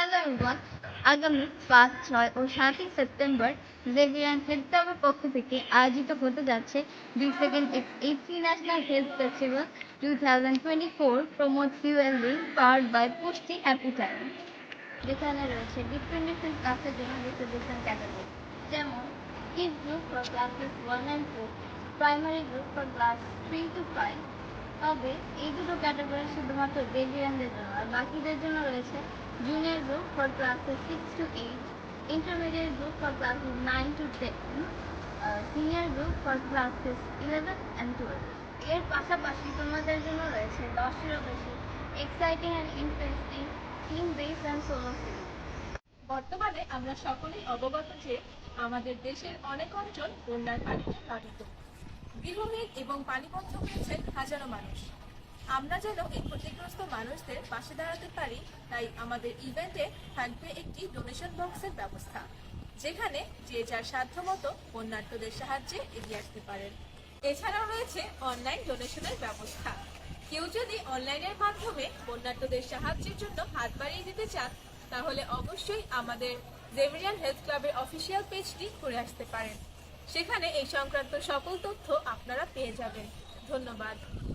Hello everyone, আগামী ৫, ৬ ও ৭ই September Xavier health ক্লাবের পক্ষ থেকে আয়োজিত হতে যাচ্ছে the second international health festival 2024 promotes wellbeing powered by Pushti অ্যাপিটাইম, যেখানে রয়েছে ডিফারেন্ট ডিফারেন্ট ক্লাসের জন্য ডিফারেন্ট ক্যাটাগরি, যেমন kids group for classes 1 and 2, primary group for class 3 to 5। তবে এই দুটো ক্যাটাগরি শুধুমাত্র বেবিয়ানদের জন্য, আর বাকিদের জন্য রয়েছে junior group for classes 6 to 8, intermediate group for classes 9 to 10, senior group for classes 11 and 12। এর পাশাপাশি তোমাদের জন্য রয়েছে 10-এরও বেশি exciting and interesting team base and solo series. বর্তমানে আমরা সকলেই অবগত যে আমাদের দেশের অনেক অঞ্চল বন্যার পানিতে প্লাবিত, গৃহহীন এবং পানিবদ্ধ হয়েছে হাজারো মানুষ। আমরা যেন এই ক্ষতিগ্রস্ত মানুষদের পাশে দাঁড়াতে পারি, তাই আমাদের ইভেন্টে থাকবে একটি ডোনেশন বক্সের ব্যবস্থা, যেখানে যে যার সাধ্যমতো বন্যার্তদের সাহায্যে এগিয়ে আসতে পারেন। এছাড়াও রয়েছে অনলাইন ডোনেশনের ব্যবস্থা। কেউ যদি অনলাইনের মাধ্যমে বন্যার্তদের সাহায্যের জন্য হাত বাড়িয়ে দিতে চান, তাহলে অবশ্যই আমাদের জেভিয়ার হেলথ ক্লাবের অফিসিয়াল পেজটি ঘুরে আসতে পারেন। সেখানে এই সংক্রান্ত সকল তথ্য আপনারা পেয়ে যাবেন। ধন্যবাদ।